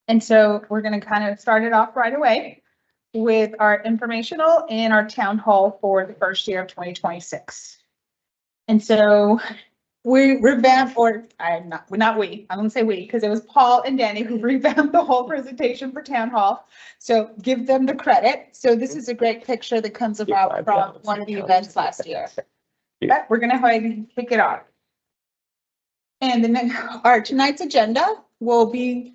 And so we're going to kind of start it off right away with our informational and our town hall for the first year of 2026. And so we revamped, or I'm not we, I'm going to say we, because it was Paul and Danny who revamped the whole presentation for town hall. So give them the credit. So this is a great picture that comes about from one of the events last year. But we're going to go ahead and kick it off. And then our tonight's agenda will be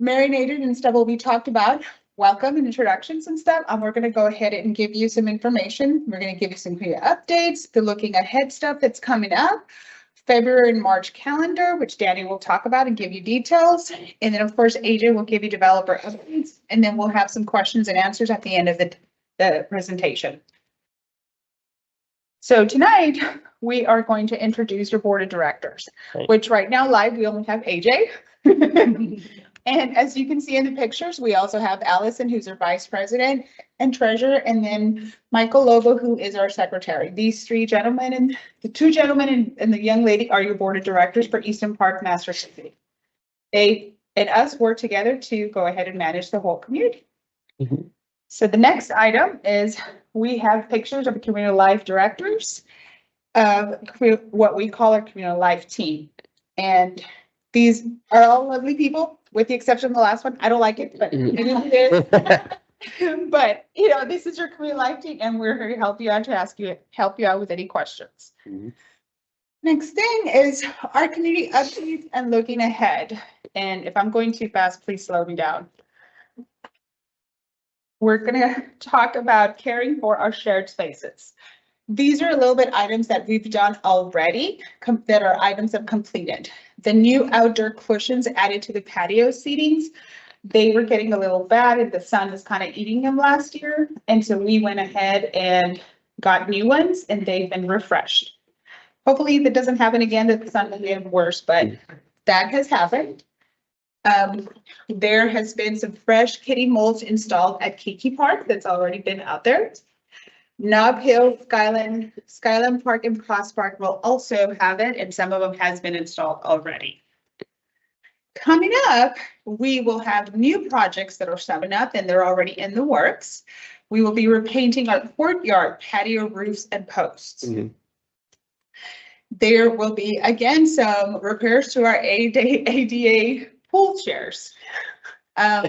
marinated and stuff will be talked about. Welcome and introductions and stuff. And we're going to go ahead and give you some information. We're going to give you some clear updates, the looking ahead stuff that's coming up, February and March calendar, which Danny will talk about and give you details. And then of course, AJ will give you developer updates, and then we'll have some questions and answers at the end of the presentation. So tonight we are going to introduce your board of directors, which right now live, we only have AJ. And as you can see in the pictures, we also have Allison, who's our vice president and treasurer, and then Michael Lobo, who is our secretary. These three gentlemen and the two gentlemen and the young lady are your board of directors for Easton Park Master City. They and us work together to go ahead and manage the whole community. Mm-hmm. So the next item is we have pictures of the community life directors of what we call our community life team. And these are all lovely people, with the exception of the last one. I don't like it, but it is what it is. But you know, this is your community life team, and we're here to help you out help you out with any questions. Mm-hmm. Next thing is our community updates and looking ahead. And if I'm going too fast, please slow me down. We're going to talk about caring for our shared spaces. These are a little bit items that we've done already that are items of completed. The new outdoor cushions added to the patio seatings, they were getting a little bad and the sun was kind of eating them last year. And so we went ahead and got new ones and they've been refreshed. Hopefully that doesn't happen again, that the sun will get worse, but that has happened. There has been some fresh kitty mulch installed at Kiki Park that's already been out there. Nob Hill, Skyland Park, and Cross Park will also have it, and some of them has been installed already. Coming up, we will have new projects that are coming up, and they're already in the works. We will be repainting our courtyard, patio roofs, and posts. Mm-hmm. There will be, again, some repairs to our ADA pool chairs.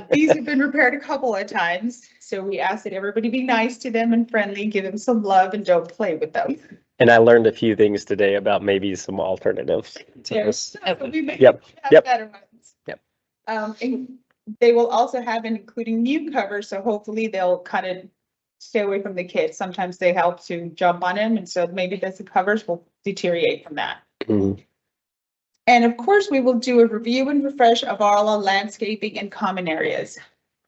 These have been repaired a couple of times, so we ask that everybody be nice to them and friendly, give them some love, and don't play with them. And I learned a few things today about maybe some alternatives. Yes, we may have better ones. Yep. And they will also have including new covers, so hopefully they'll kind of stay away from the kids. Sometimes they help to jump on them, and so maybe the covers will deteriorate from that. Mm-hmm. And of course, we will do a review and refresh of all our landscaping and common areas.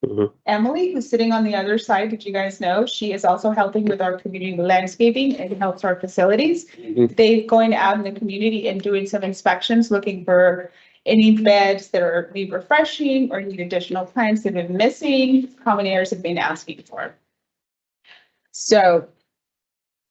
Mm-hmm. Emily, who's sitting on the other side, did you guys know? She is also helping with our community landscaping and helps our facilities. Mm-hmm. They're going out in the community and doing some inspections, looking for any beds that are need refreshing or need additional plants that have been missing, common areas have been asking for. So,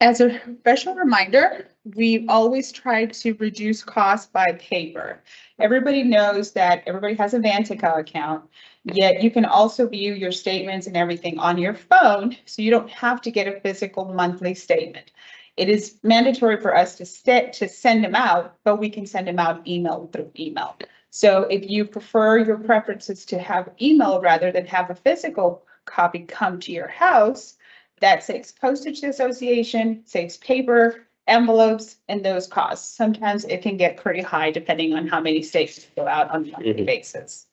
as a special reminder, we always try to reduce costs by paper. Everybody knows that everybody has a Vantica account, yet you can also view your statements and everything on your phone, so you don't have to get a physical monthly statement. It is mandatory for us to send them out, but we can send them out through email. So if you prefer your preferences to have email rather than have a physical copy come to your house, that saves postage association, saves paper, envelopes, and those costs. Sometimes it can get pretty high depending on how many statements go out on a monthly basis.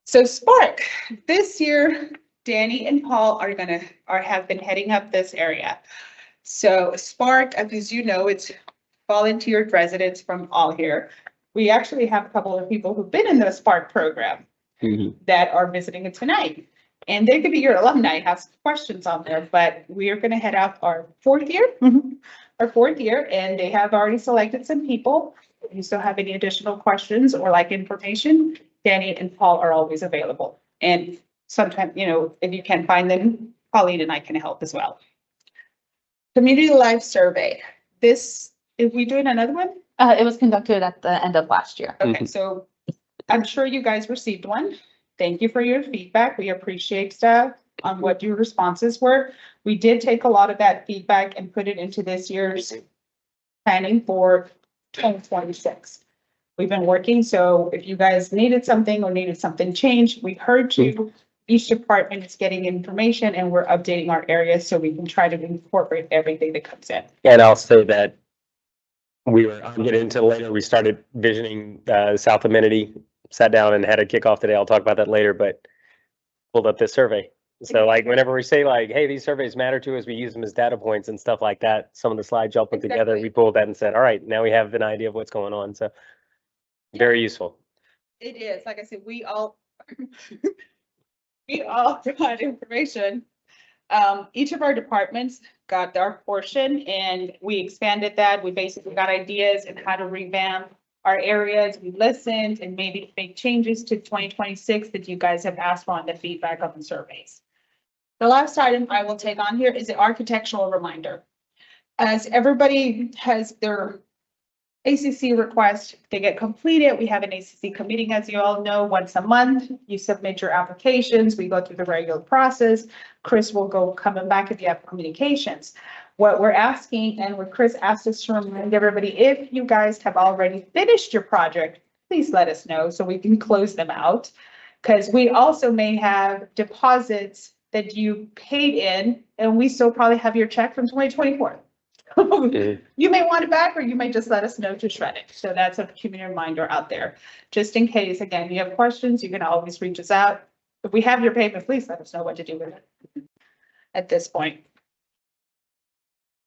So Spark, this year, Danny and Paul have been heading up this area. So Spark, as you know, it's volunteered residents from all here. We actually have a couple of people who've been in the Spark program that are visiting it tonight. And they could be your alumni, have some questions on there, but we are going to head out our fourth year, and they have already selected some people. If you still have any additional questions or like information, Danny and Paul are always available. And sometimes, you know, if you can't find them, Pauline and I can help as well. Community Life Survey. Is we doing another one? It was conducted at the end of last year. Okay, so I'm sure you guys received one. Thank you for your feedback. We appreciate stuff on what your responses were. We did take a lot of that feedback and put it into this year's planning for 2026. We've been working, so if you guys needed something or needed something changed, we heard you. Each department is getting information and we're updating our areas so we can try to incorporate everything that comes in. And I'll say that I'll get into later, we started visioning South Amenity, sat down and had a kickoff today. I'll talk about that later, but pulled up this survey. So like whenever we say like, hey, these surveys matter to us, we use them as data points and stuff like that. Some of the slides y'all put together, we pulled that and said, all right, now we have an idea of what's going on. So very useful. It is, like I said, we all provide information. Each of our departments got their portion and we expanded that. We basically got ideas and how to revamp our areas. We listened and maybe make changes to 2026 that you guys have asked for on the feedback of the surveys. The last item I will take on here is the architectural reminder. As everybody has their ACC request, they get completed. We have an ACC committee, as you all know, once a month. You submit your applications. We go through the regular process. Chris will go coming back if you have communications. What we're asking, and what Chris asked us to remind everybody, if you guys have already finished your project, please let us know so we can close them out. Because we also may have deposits that you paid in, and we still probably have your check from 2024. You may want it back, or you may just let us know to shred it. So that's a community reminder out there. Just in case, again, you have questions, you can always reach us out. If we have your payment, please let us know what to do with it at this point.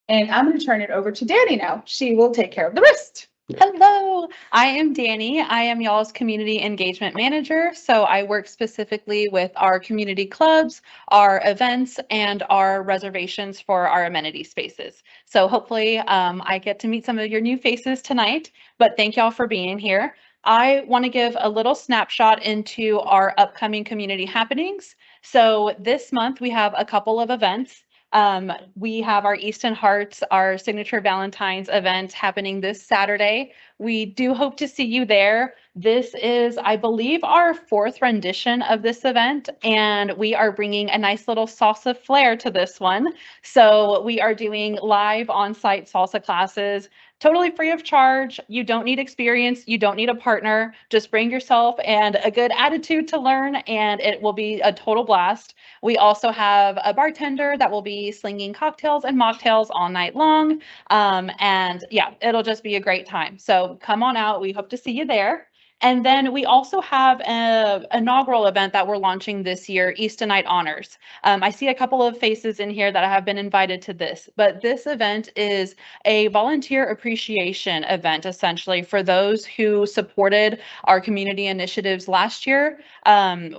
And I'm going to turn it over to Danny now. She will take care of the rest. Hello, I am Danny. I am y'all's community engagement manager. So I work specifically with our community clubs, our events, and our reservations for our amenity spaces. So hopefully I get to meet some of your new faces tonight, but thank y'all for being here. I want to give a little snapshot into our upcoming community happenings. So this month we have a couple of events. We have our Easton Hearts, our signature Valentine's event happening this Saturday. We do hope to see you there. This is, I believe, our 4th rendition of this event, and we are bringing a nice little salsa flair to this one. So we are doing live on-site salsa classes, totally free of charge. You don't need experience. You don't need a partner. Just bring yourself and a good attitude to learn, and it will be a total blast. We also have a bartender that will be slinging cocktails and mocktails all night long. And yeah, it'll just be a great time. So come on out. We hope to see you there. And then we also have an inaugural event that we're launching this year, Easton Night Honors. I see a couple of faces in here that have been invited to this, but this event is a volunteer appreciation event, essentially, for those who supported our community initiatives last year.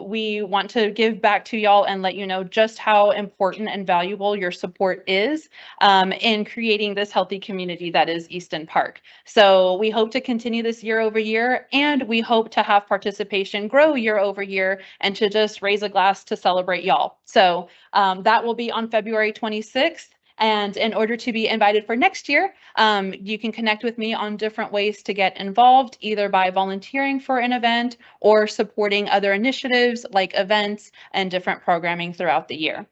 We want to give back to y'all and let you know just how important and valuable your support is in creating this healthy community that is Easton Park. So we hope to continue this year over year, and we hope to have participation grow year over year and to just raise a glass to celebrate y'all. So that will be on February 26th. And in order to be invited for next year, you can connect with me on different ways to get involved, either by volunteering for an event or supporting other initiatives like events and different programming throughout the year.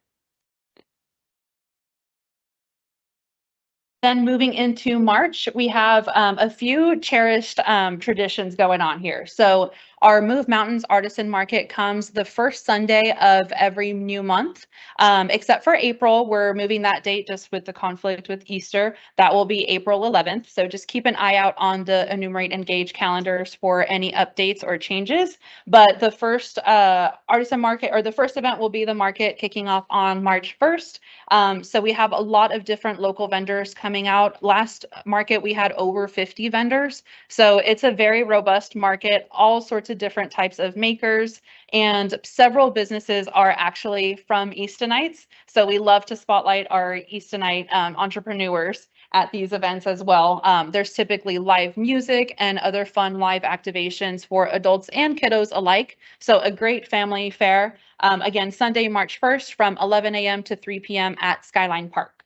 Then moving into March, we have a few cherished traditions going on here. So our Move Mountains Artisan Market comes the first Sunday of every new month, except for April. We're moving that date just with the conflict with Easter. That will be April 11th. So just keep an eye out on the Enumerate Engage calendars for any updates or changes. But the first Artisan Market, or the first event, will be the market kicking off on March 1st. So we have a lot of different local vendors coming out. Last market, we had over 50 vendors. So it's a very robust market, all sorts of different types of makers, and several businesses are actually from Eastonites. So we love to spotlight our Eastonite entrepreneurs at these events as well. There's typically live music and other fun live activations for adults and kiddos alike. So a great family fair. Again, Sunday, March 1st from 11 a.m. to 3 p.m. at Skyline Park.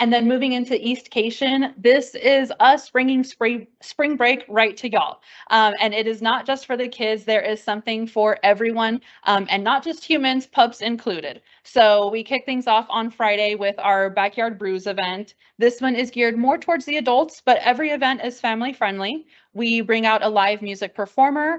And then moving into Eastcation, this is us bringing spring break right to y'all. And it is not just for the kids. There is something for everyone, and not just humans, pups included. So we kick things off on Friday with our Backyard Brews event. This one is geared more towards the adults, but every event is family friendly. We bring out a live music performer.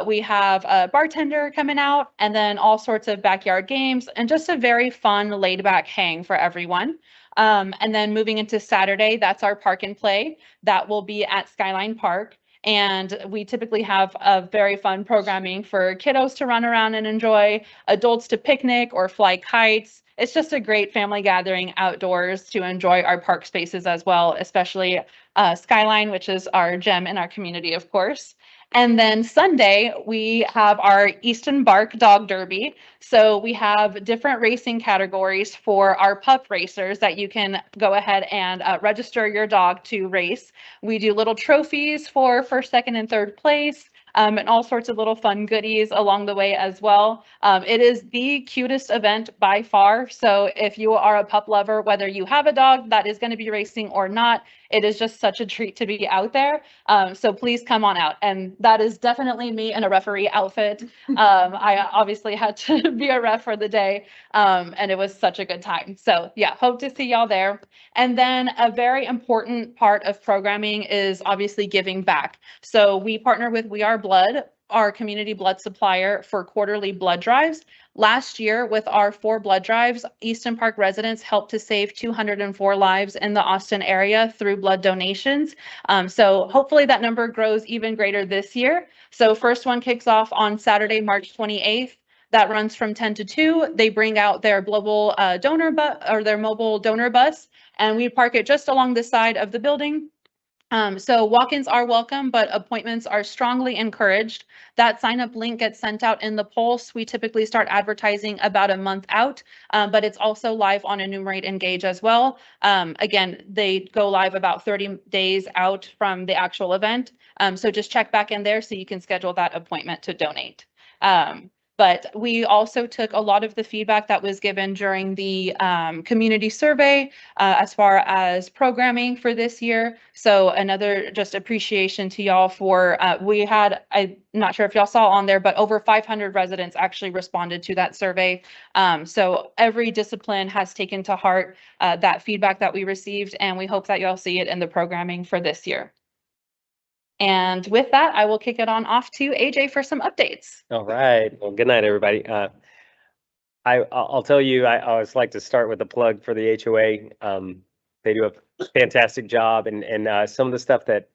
We have a bartender coming out, and then all sorts of backyard games, and just a very fun laid back hang for everyone. And then moving into Saturday, that's our park and play. That will be at Skyline Park. And we typically have a very fun programming for kiddos to run around and enjoy, adults to picnic or fly kites. It's just a great family gathering outdoors to enjoy our park spaces as well, especially Skyline, which is our gem in our community, of course. And then Sunday, we have our Easton Bark Dog Derby. So we have different racing categories for our pup racers that you can go ahead and register your dog to race. We do little trophies for first, second, and third place. And all sorts of little fun goodies along the way as well. It is the cutest event by far. So if you are a pup lover, whether you have a dog that is going to be racing or not, it is just such a treat to be out there. So please come on out. And that is definitely me in a referee outfit. I obviously had to be a ref for the day, and it was such a good time. So yeah, hope to see y'all there. And then a very important part of programming is obviously giving back. So we partner with We Are Blood, our community blood supplier, for quarterly blood drives. Last year, with our 4 blood drives, Easton Park residents helped to save 204 lives in the Austin area through blood donations. So hopefully that number grows even greater this year. So first one kicks off on Saturday, March 28th. That runs from 10 to 2. They bring out their global donor bus or their mobile donor bus, and we park it just along the side of the building. So walk-ins are welcome, but appointments are strongly encouraged. That sign-up link gets sent out in the Pulse. We typically start advertising about a month out, but it's also live on Enumerate Engage as well. Again, they go live about 30 days out from the actual event. So just check back in there so you can schedule that appointment to donate. But we also took a lot of the feedback that was given during the community survey as far as programming for this year. So another just appreciation to y'all for, we had, I'm not sure if y'all saw on there, but over 500 residents actually responded to that survey. So every discipline has taken to heart that feedback that we received, and we hope that y'all see it in the programming for this year. And with that, I will kick it on off to AJ for some updates. All right. Well, good night, everybody. I'll tell you, I always like to start with a plug for the HOA. They do a fantastic job, and some of the stuff that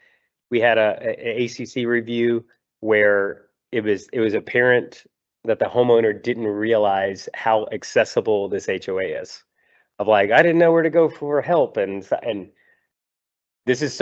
we had a ACC review where it was apparent that the homeowner didn't realize how accessible this HOA is. Of like, I didn't know where to go for help, and this is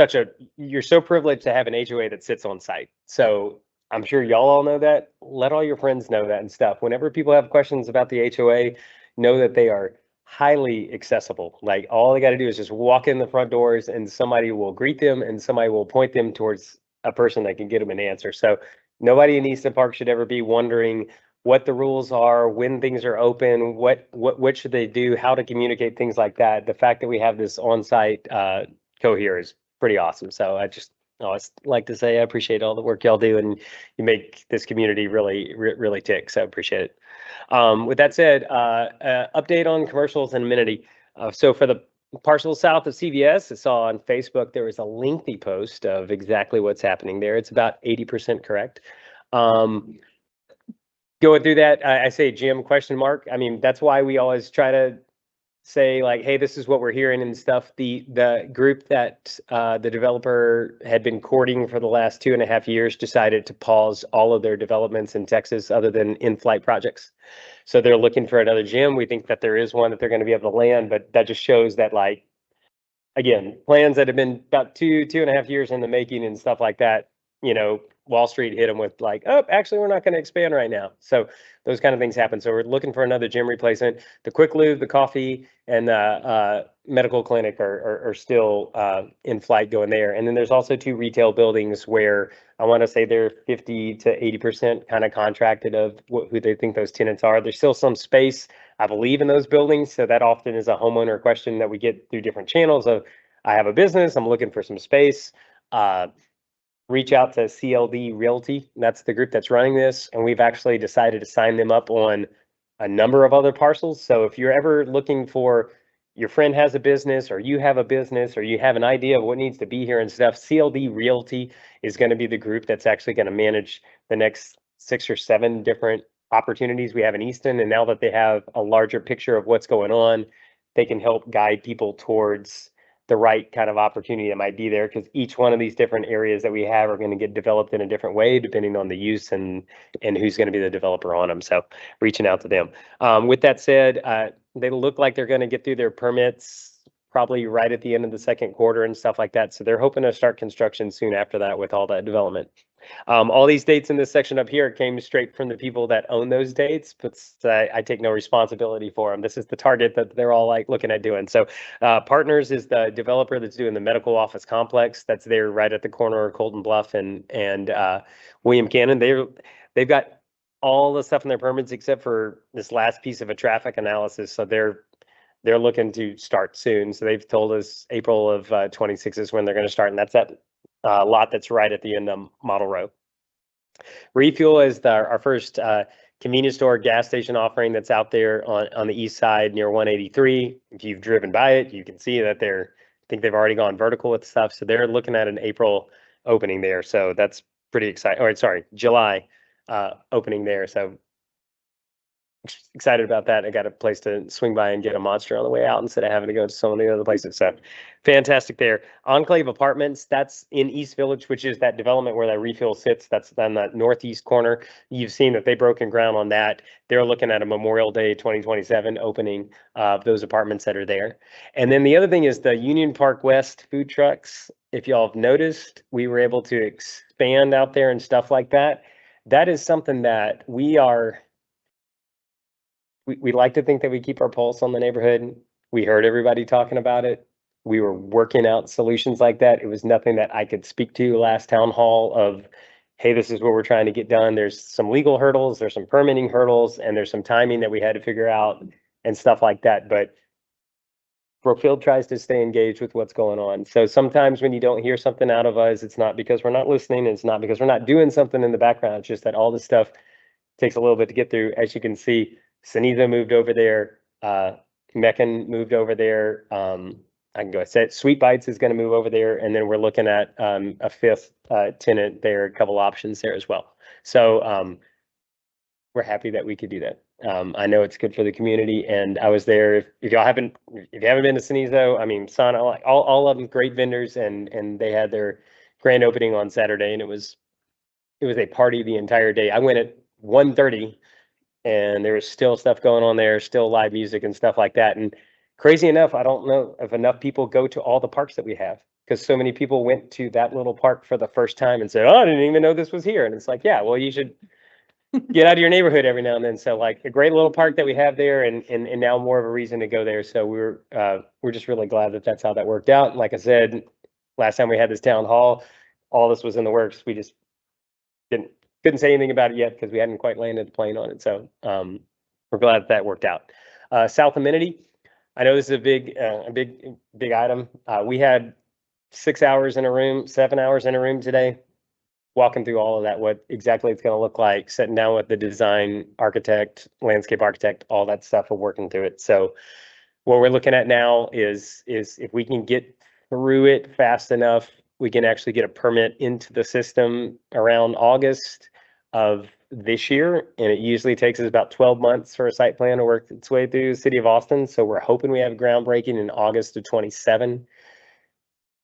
you're so privileged to have an HOA that sits on site. So I'm sure y'all all know that. Let all your friends know that and stuff. Whenever people have questions about the HOA, know that they are highly accessible. Like all they got to do is just walk in the front doors and somebody will greet them and somebody will point them towards a person that can get them an answer. So nobody in Easton Park should ever be wondering what the rules are, when things are open, what should they do, how to communicate, things like that. The fact that we have this on-site co-here is pretty awesome. So I always like to say I appreciate all the work y'all do, and you make this community really tick. So I appreciate it. With that said, update on commercials and amenity. So for the parcel south of CVS, I saw on Facebook there was a lengthy post of exactly what's happening there. It's about 80% correct. Going through that, I say Jim ? I mean, that's why we always try to say like, hey, this is what we're hearing and stuff. The group that the developer had been courting for the last 2.5 years decided to pause all of their developments in Texas other than in-flight projects. So they're looking for another gym. We think that there is one that they're going to be able to land, but that just shows that, like, again, plans that have been about 2.5 years in the making and stuff like that, you know, Wall Street hit them with like, oh, actually, we're not going to expand right now. So those kind of things happen. So we're looking for another gym replacement. The Quick Lube, the coffee, and the medical clinic are still in flight going there. And then there's also 2 retail buildings where I want to say they're 50 to 80% kind of contracted of who they think those tenants are. There's still some space, I believe, in those buildings. So that often is a homeowner question that we get through different channels of, I have a business, I'm looking for some space. Reach out to CLD Realty. That's the group that's running this. And we've actually decided to sign them up on a number of other parcels. So if you're ever looking for, your friend has a business or you have a business or you have an idea of what needs to be here and stuff, CLD Realty is going to be the group that's actually going to manage the next 6 or 7 different opportunities we have in Easton. And now that they have a larger picture of what's going on, they can help guide people towards the right kind of opportunity that might be there, because each one of these different areas that we have are going to get developed in a different way depending on the use and who's going to be the developer on them. So reaching out to them. With that said, they look like they're going to get through their permits probably right at the end of the second quarter and stuff like that. So they're hoping to start construction soon after that with all that development. All these dates in this section up here came straight from the people that own those dates, but I take no responsibility for them. This is the target that they're all like looking at doing. So Partners is the developer that's doing the medical office complex that's there right at the corner of Colton Bluff and William Cannon. They've got all the stuff in their permits except for this last piece of a traffic analysis. So they're looking to start soon. So they've told us April of 26 is when they're going to start, and that's that lot that's right at the end of Model Row. Refuel is our first convenience store gas station offering that's out there on the east side near 183. If you've driven by it, you can see that I think they've already gone vertical with stuff. So they're looking at an April opening there. So that's pretty exciting. Or sorry, July opening there. So excited about that. I got a place to swing by and get a Monster on the way out instead of having to go to so many other places. So fantastic there. Enclave Apartments, that's in East Village, which is that development where that refuel sits. That's on the northeast corner. You've seen that they've broken ground on that. They're looking at a Memorial Day 2027 opening of those apartments that are there. And then the other thing is the Union Park West food trucks. If y'all have noticed, we were able to expand out there and stuff like that. That is something that we like to think that we keep our pulse on the neighborhood. We heard everybody talking about it. We were working out solutions like that. It was nothing that I could speak to last town hall of, hey, this is what we're trying to get done. There's some legal hurdles, there's some permitting hurdles, and there's some timing that we had to figure out and stuff like that. But Brookfield tries to stay engaged with what's going on. So sometimes when you don't hear something out of us, it's not because we're not listening. It's not because we're not doing something in the background. It's just that all this stuff takes a little bit to get through. As you can see, Saniza moved over there. Meccan moved over there. I can go ahead. Sweet Bites is going to move over there. And then we're looking at a 5th tenant there, a couple options there as well. So we're happy that we could do that. I know it's good for the community, and I was there. If you haven't been to Sanizo, I mean, Sana, all of them great vendors, and they had their grand opening on Saturday, and it was a party the entire day. I went at 1:30. And there was still stuff going on there, still live music and stuff like that. And crazy enough, I don't know if enough people go to all the parks that we have, because so many people went to that little park for the first time and said, oh, I didn't even know this was here. And it's like, yeah, well, you should get out of your neighborhood every now and then. So like a great little park that we have there, and now more of a reason to go there. So we're just really glad that that's how that worked out. And like I said, last time we had this town hall, all this was in the works. We just couldn't say anything about it yet because we hadn't quite landed the plane on it. So we're glad that worked out. South amenity. I know this is a big item. We had 6 hours in a room, 7 hours in a room today, walking through all of that, what exactly it's going to look like, sitting down with the design architect, landscape architect, all that stuff, and working through it. So what we're looking at now is if we can get through it fast enough, we can actually get a permit into the system around August of this year. And it usually takes us about 12 months for a site plan to work its way through the city of Austin. So we're hoping we have groundbreaking in August of 27.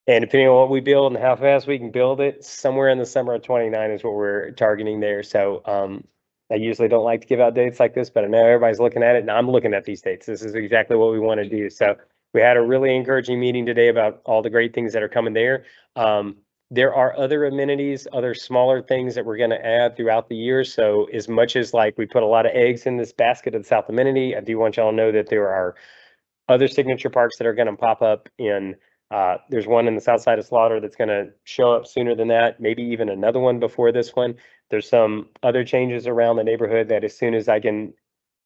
And depending on what we build and how fast we can build it, somewhere in the summer of 29 is what we're targeting there. So I usually don't like to give out dates like this, but I know everybody's looking at it, and I'm looking at these dates. This is exactly what we want to do. So we had a really encouraging meeting today about all the great things that are coming there. There are other amenities, other smaller things that we're going to add throughout the year. So as much as like we put a lot of eggs in this basket of the South amenity, I do want y'all to know that there are other signature parks that are going to pop up in, there's one in the south side of Slaughter that's going to show up sooner than that, maybe even another one before this one. There's some other changes around the neighborhood that as soon as I can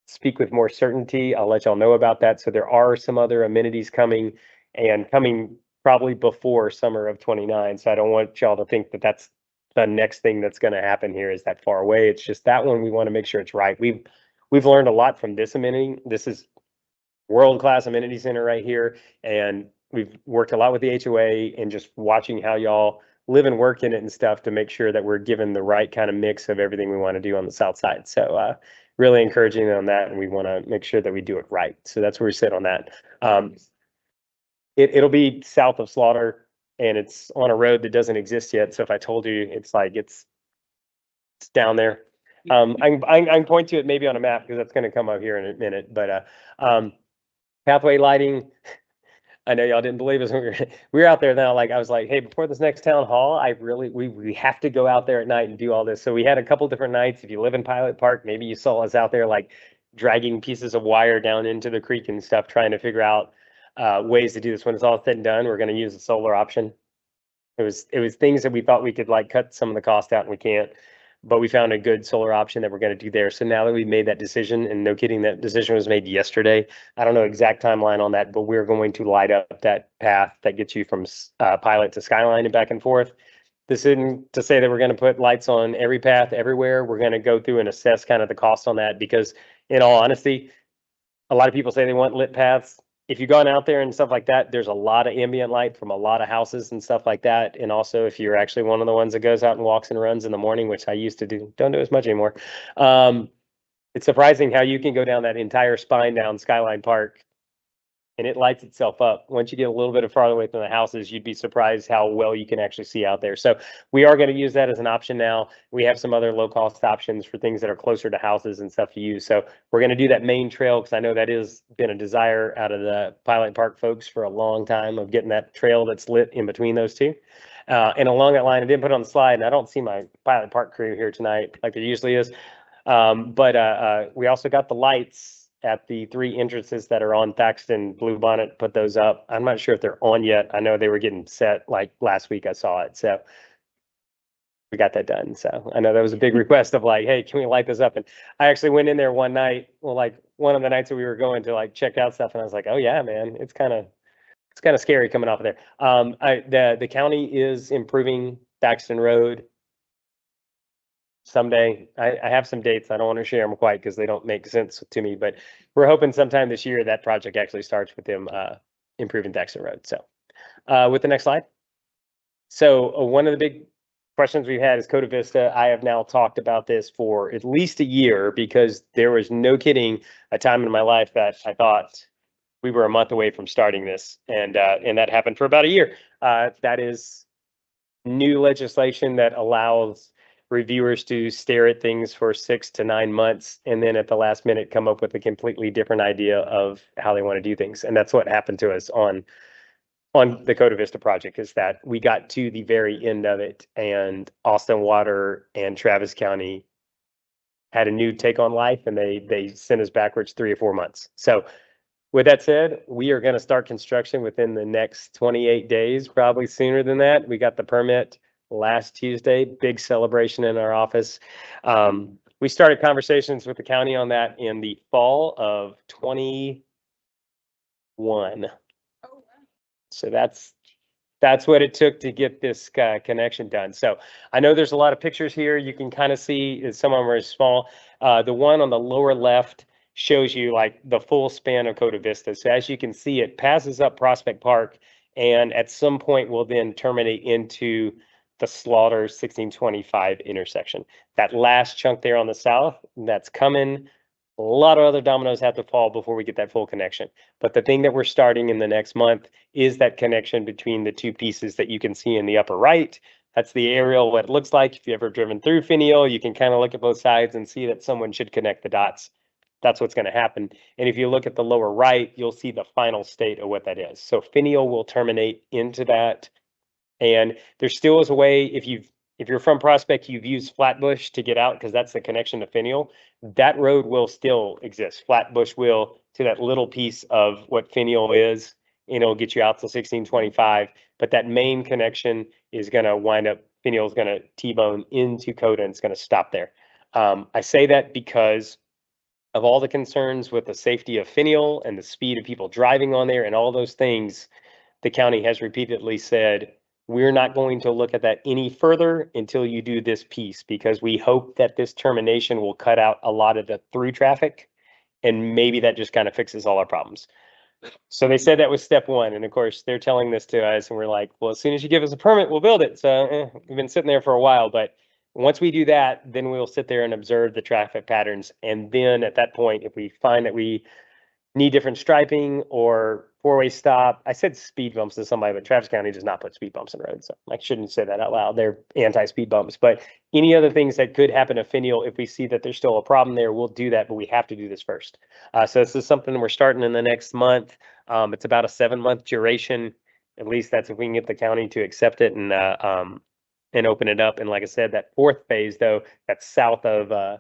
speak with more certainty, I'll let y'all know about that. So there are some other amenities coming and coming probably before summer of 29. So I don't want y'all to think that that's the next thing that's going to happen here is that far away. It's just that one we want to make sure it's right. We've learned a lot from this amenity. This is world-class amenity center right here. And we've worked a lot with the HOA and just watching how y'all live and work in it and stuff to make sure that we're given the right kind of mix of everything we want to do on the south side. So really encouraging on that, and we want to make sure that we do it right. So that's where we sit on that. It'll be south of Slaughter, and it's on a road that doesn't exist yet. So if I told you, it's like it's down there. I can point to it maybe on a map because that's going to come up here in a minute. But pathway lighting. I know y'all didn't believe us when we were out there now. Like I was like, hey, before this next town hall, we have to go out there at night and do all this. So we had a couple different nights. If you live in Pilot Park, maybe you saw us out there like dragging pieces of wire down into the creek and stuff, trying to figure out ways to do this. When it's all said and done, we're going to use the solar option. It was things that we thought we could like cut some of the cost out and we can't. But we found a good solar option that we're going to do there. So now that we've made that decision, and no kidding, that decision was made yesterday. I don't know exact timeline on that, but we're going to light up that path that gets you from Pilot to Skyline and back and forth. This isn't to say that we're going to put lights on every path everywhere. We're going to go through and assess kind of the cost on that because in all honesty, a lot of people say they want lit paths. If you've gone out there and stuff like that, there's a lot of ambient light from a lot of houses and stuff like that. And also, if you're actually one of the ones that goes out and walks and runs in the morning, which I used to do, don't do as much anymore. It's surprising how you can go down that entire spine down Skyline Park and it lights itself up. Once you get a little bit farther away from the houses, you'd be surprised how well you can actually see out there. So we are going to use that as an option now. We have some other low cost options for things that are closer to houses and stuff to use. So we're going to do that main trail because I know that has been a desire out of the Pilot Park folks for a long time of getting that trail that's lit in between those two. And along that line, I didn't put it on the slide, and I don't see my Pilot Park crew here tonight like there usually is. But we also got the lights at the 3 entrances that are on Thaxton Bluebonnet, put those up. I'm not sure if they're on yet. I know they were getting set like last week I saw it. So we got that done. So I know that was a big request of like, hey, can we light this up? And I actually went in there one night, well, like one of the nights that we were going to like check out stuff. And I was like, oh yeah, man, it's kind of scary coming off of there. The county is improving Thaxton Road. Someday, I have some dates. I don't want to share them quite because they don't make sense to me, but we're hoping sometime this year that project actually starts with them improving Thaxton Road. So with the next slide. So one of the big questions we've had is Coda Vista. I have now talked about this for at least a year because there was no kidding a time in my life that I thought we were a month away from starting this. And that happened for about a year. That is new legislation that allows reviewers to stare at things for 6 to 9 months and then at the last minute come up with a completely different idea of how they want to do things. And that's what happened to us on the Coda Vista project, is that we got to the very end of it and Austin Water and Travis County had a new take on life and they sent us backwards 3 or 4 months. So with that said, we are going to start construction within the next 28 days, probably sooner than that. We got the permit last Tuesday, big celebration in our office. We started conversations with the county on that in the fall of 21. So that's what it took to get this connection done. So I know there's a lot of pictures here. You can kind of see some of them are small. The one on the lower left shows you like the full span of Coda Vista. So as you can see, it passes up Prospect Park and at some point will then terminate into the Slaughter 1625 intersection. That last chunk there on the south, that's coming. A lot of other dominoes have to fall before we get that full connection. But the thing that we're starting in the next month is that connection between the two pieces that you can see in the upper right. That's the aerial, what it looks like. If you've ever driven through Finial, you can kind of look at both sides and see that someone should connect the dots. That's what's going to happen. And if you look at the lower right, you'll see the final state of what that is. So Finial will terminate into that And there still is a way, if you're from Prospect, you've used Flatbush to get out because that's the connection to Finial. That road will still exist. Flatbush will to that little piece of what Finial is, and it'll get you out to 1625. But that main connection is going to wind up, Finial is going to T-bone into Coda and it's going to stop there. I say that because of all the concerns with the safety of Finial and the speed of people driving on there and all those things, the county has repeatedly said, we're not going to look at that any further until you do this piece, because we hope that this termination will cut out a lot of the through traffic, and maybe that just kind of fixes all our problems. So they said that was step one. And of course, they're telling this to us and we're like, well, as soon as you give us a permit, we'll build it. So we've been sitting there for a while, but once we do that, then we'll sit there and observe the traffic patterns. And then at that point, if we find that we need different striping or four-way stop. I said speed bumps to somebody, but Travis County does not put speed bumps in roads. So I shouldn't say that out loud. They're anti-speed bumps. But any other things that could happen to Finial, if we see that there's still a problem there, we'll do that, but we have to do this first. So this is something we're starting in the next month. It's about a 7-month duration. At least that's if we can get the county to accept it and open it up. And like I said, that fourth phase, though, that's south of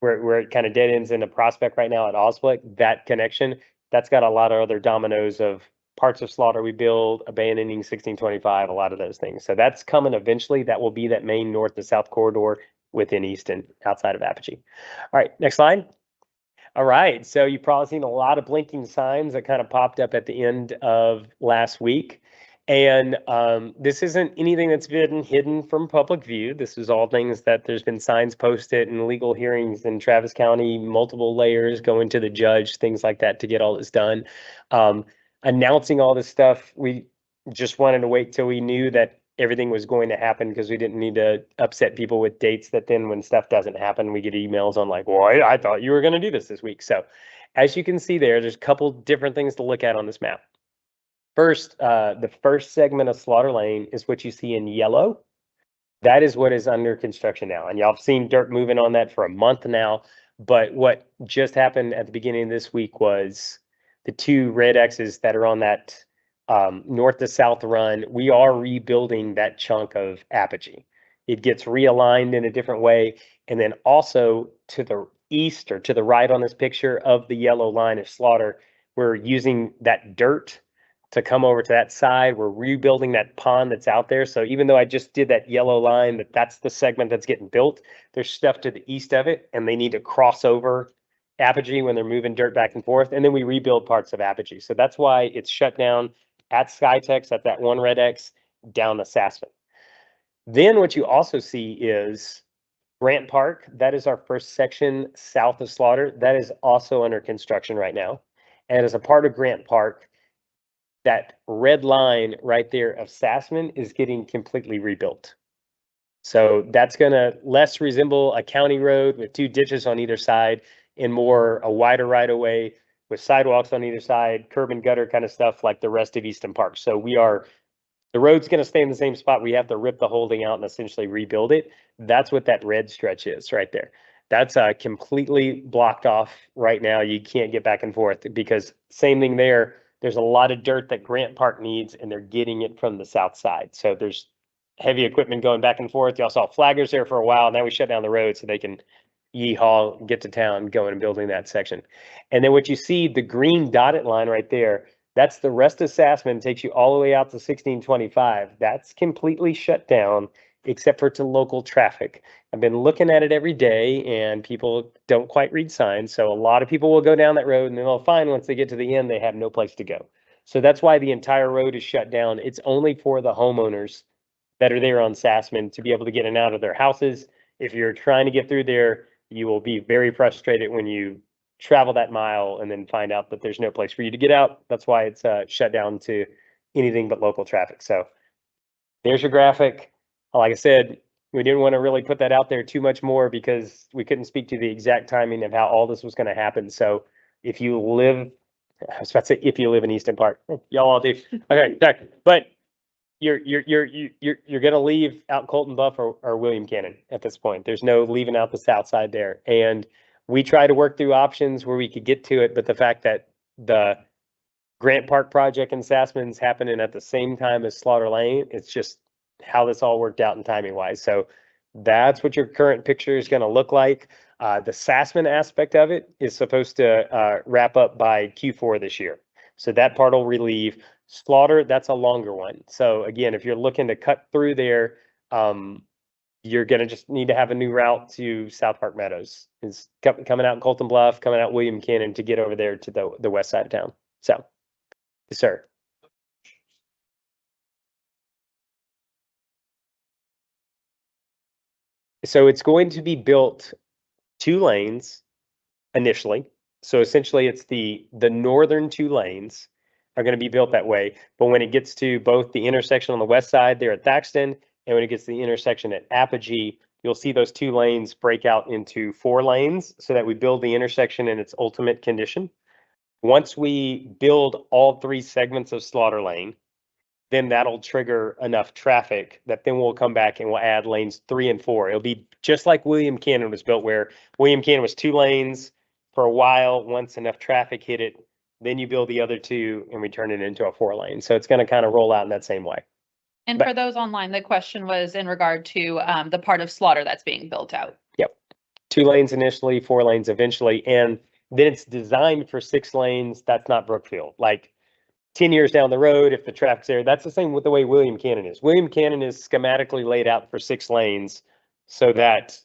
where it kind of dead ends into Prospect right now at Osblick, that connection, that's got a lot of other dominoes of parts of Slaughter we build, abandoning 1625, a lot of those things. So that's coming eventually. That will be that main north to south corridor within Easton, outside of Apogee. All right, next slide. All right, so you've probably seen a lot of blinking signs that kind of popped up at the end of last week. And this isn't anything that's been hidden from public view. This is all things that there's been signs posted and legal hearings in Travis County, multiple layers going to the judge, things like that to get all this done. Announcing all this stuff, we just wanted to wait till we knew that everything was going to happen, because we didn't need to upset people with dates that then when stuff doesn't happen, we get emails on like, well, I thought you were going to do this week. So as you can see there's a couple different things to look at on this map. First, the first segment of Slaughter Lane is what you see in yellow. That is what is under construction now. And y'all have seen dirt moving on that for a month now. But what just happened at the beginning of this week was the 2 red X's that are on that north to south run. We are rebuilding that chunk of Apogee. It gets realigned in a different way. And then also to the east or to the right on this picture of the yellow line of Slaughter, we're using that dirt to come over to that side. We're rebuilding that pond that's out there. So even though I just did that yellow line, that's the segment that's getting built, there's stuff to the east of it, and they need to cross over Apogee when they're moving dirt back and forth. And then we rebuild parts of Apogee. So that's why it's shut down at Skytex, at that 1 red X, down to Sassman. Then what you also see is Grant Park. That is our first section south of Slaughter. That is also under construction right now. And as a part of Grant Park, that red line right there of Sassman is getting completely rebuilt. So that's going to less resemble a county road with 2 ditches on either side and more a wider right of way with sidewalks on either side, curb and gutter kind of stuff like the rest of Easton Park. So the road's going to stay in the same spot. We have to rip the whole thing out and essentially rebuild it. That's what that red stretch is right there. That's completely blocked off right now. You can't get back and forth, because same thing there. There's a lot of dirt that Grant Park needs, and they're getting it from the south side. So there's heavy equipment going back and forth. Y'all saw flaggers there for a while. Now we shut down the road so they can yeehaw, get to town, going and building that section. And then what you see, the green dotted line right there, that's the rest of Sassman, takes you all the way out to 1625. That's completely shut down except for to local traffic. I've been looking at it every day, and people don't quite read signs. So a lot of people will go down that road, and then they'll find once they get to the end, they have no place to go. So that's why the entire road is shut down. It's only for the homeowners that are there on Sassman to be able to get in and out of their houses. If you're trying to get through there, you will be very frustrated when you travel that mile and then find out that there's no place for you to get out. That's why it's shut down to anything but local traffic. So there's your graphic. Like I said, we didn't want to really put that out there too much more because we couldn't speak to the exact timing of how all this was going to happen. So if you live, I was about to say, if you live in Easton Park, y'all all do. Okay, sorry. But you're going to leave out Colton Buff or William Cannon at this point. There's no leaving out the south side there. And we try to work through options where we could get to it, but the fact that the Grant Park project in Sassman's happening at the same time as Slaughter Lane, it's just how this all worked out and timing wise. So that's what your current picture is going to look like. The Sassman aspect of it is supposed to wrap up by Q4 this year. So that part will relieve. Slaughter, that's a longer one. So again, if you're looking to cut through there, you're going to just need to have a new route to South Park Meadows. It's coming out in Colton Bluff, coming out William Cannon to get over there to the west side of town. So, yes, sir. So it's going to be built 2 lanes initially. So essentially it's the northern 2 lanes are going to be built that way. But when it gets to both the intersection on the west side there at Thaxton, and when it gets to the intersection at Apogee, you'll see those 2 lanes break out into 4 lanes so that we build the intersection in its ultimate condition. Once we build all 3 segments of Slaughter Lane, then that'll trigger enough traffic that then we'll come back and we'll add lanes 3 and 4. It'll be just like William Cannon was built, where William Cannon was 2 lanes for a while. Once enough traffic hit it, then you build the other 2 and we turn it into a 4 lane. So it's going to kind of roll out in that same way. And But- for those online, the question was in regard to the part of Slaughter that's being built out. Yep. 2 lanes initially, 4 lanes eventually. And then it's designed for 6 lanes. That's not Brookfield. Like 10 years down the road, if the traffic's there, that's the same with the way William Cannon is. William Cannon is schematically laid out for 6 lanes so that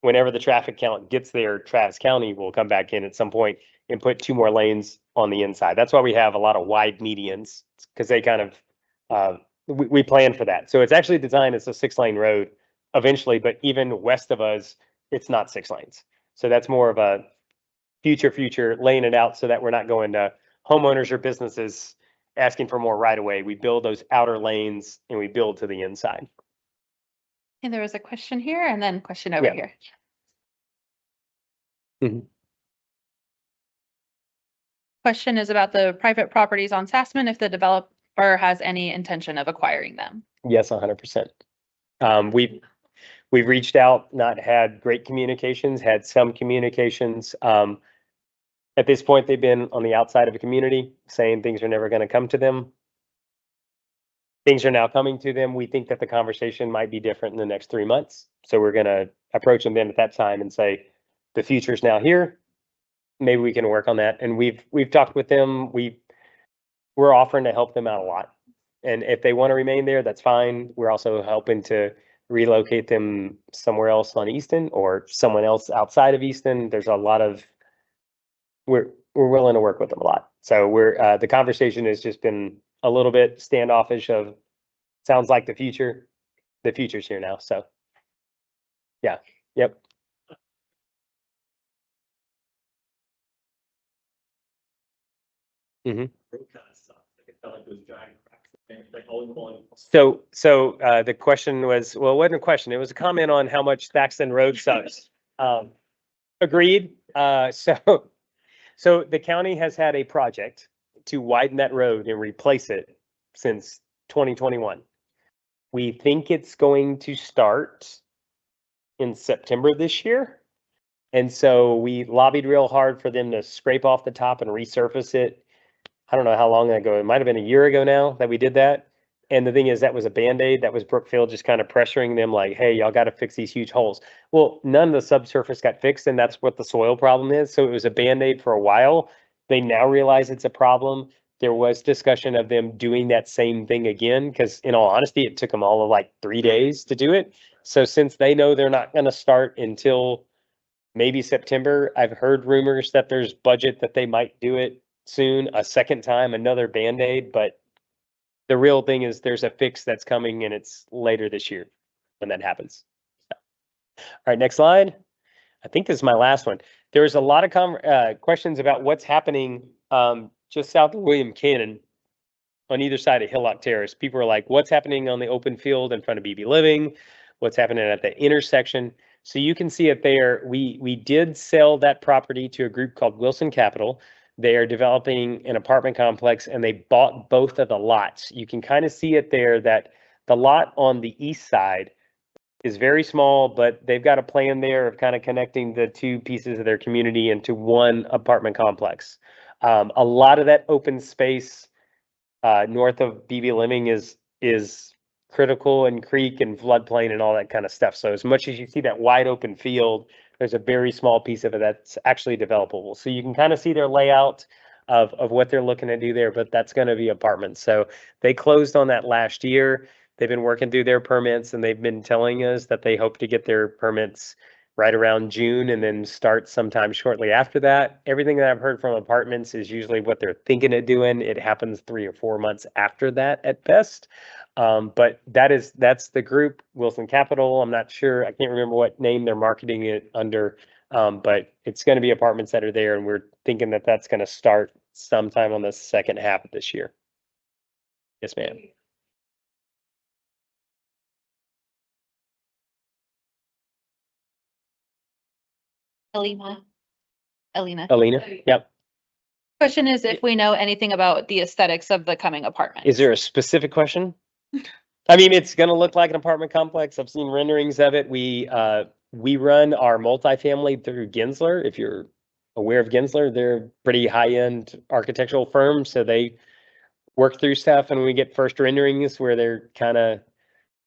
whenever the traffic count gets there, Travis County will come back in at some point and put 2 more lanes on the inside. That's why we have a lot of wide medians, because they kind of, we plan for that. So it's actually designed as a 6-lane road eventually, but even west of us, it's not 6 lanes. So that's more of a future laying it out so that we're not going to homeowners or businesses asking for more right away. We build those outer lanes and we build to the inside. And there was a question here and then question over Yeah. here. Mhm. Question is about the private properties on Sassman, if the developer has any intention of acquiring them. Yes, 100%. We've reached out, not had great communications, had some communications. At this point, they've been on the outside of the community saying things are never going to come to them. Things are now coming to them. We think that the conversation might be different in the next 3 months. So we're going to approach them then at that time and say, the future's now here. Maybe we can work on that. And we've talked with them. We're offering to help them out a lot. And if they want to remain there, that's fine. We're also helping to relocate them somewhere else on Easton or someone else outside of Easton. There's a lot of, we're willing to work with them a lot. So the conversation has just been a little bit standoffish of, sounds like the future's here now. So yeah, yep. Mm-hmm. So the question was, well, it wasn't a question. It was a comment on how much Thaxton Road sucks. Agreed. So the county has had a project to widen that road and replace it since 2021. We think it's going to start in September this year. And so we lobbied real hard for them to scrape off the top and resurface it. I don't know how long ago, it might have been a year ago now that we did that. And the thing is, that was a Band-Aid. That was Brookfield just kind of pressuring them like, hey, y'all got to fix these huge holes. Well, none of the subsurface got fixed, and that's what the soil problem is. So it was a Band-Aid for a while. They now realize it's a problem. There was discussion of them doing that same thing again, because in all honesty, it took them all of like 3 days to do it. So since they know they're not going to start until maybe September, I've heard rumors that there's budget that they might do it soon, a second time, another Band-Aid, but the real thing is there's a fix that's coming and it's later this year when that happens. So. All right, next slide. I think this is my last one. There's a lot of questions about what's happening just south of William Cannon on either side of Hillock Terrace. People are like, what's happening on the open field in front of BB Living? What's happening at the intersection? So you can see it there. We did sell that property to a group called Wilson Capital. They are developing an apartment complex and they bought both of the lots. You can kind of see it there that the lot on the east side is very small, but they've got a plan there of kind of connecting the 2 pieces of their community into one apartment complex. A lot of that open space north of BB Living is critical and creek and floodplain and all that kind of stuff. So as much as you see that wide open field, there's a very small piece of it that's actually developable. So you can kind of see their layout of what they're looking to do there, but that's going to be apartments. So they closed on that last year. They've been working through their permits and they've been telling us that they hope to get their permits right around June and then start sometime shortly after that. Everything that I've heard from apartments is usually what they're thinking of doing. It happens 3 or 4 months after that at best. But that's the group, Wilson Capital. I'm not sure. I can't remember what name they're marketing it under. But it's going to be apartments that are there, and we're thinking that that's going to start sometime on the second half of this year. Yes, ma'am. Alina. Alina? Yep. Question is if we know anything about the aesthetics of the coming apartment. Is there a specific question? I mean, it's going to look like an apartment complex. I've seen renderings of it. We run our multifamily through Gensler. If you're aware of Gensler, they're a pretty high-end architectural firm. So they work through stuff, and we get first renderings where they're kind of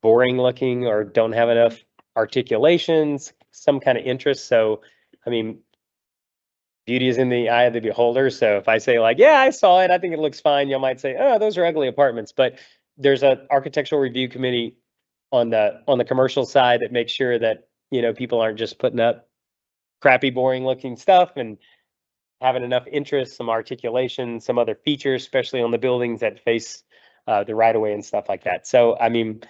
boring looking or don't have enough articulations, some kind of interest. So, I mean, beauty is in the eye of the beholder. So if I say like, yeah, I saw it, I think it looks fine, you might say, oh, those are ugly apartments. But there's an architectural review committee on the commercial side that makes sure that, you know, people aren't just putting up crappy, boring looking stuff and having enough interest, some articulation, some other features, especially on the buildings that face the right of way and stuff like that. So, I mean,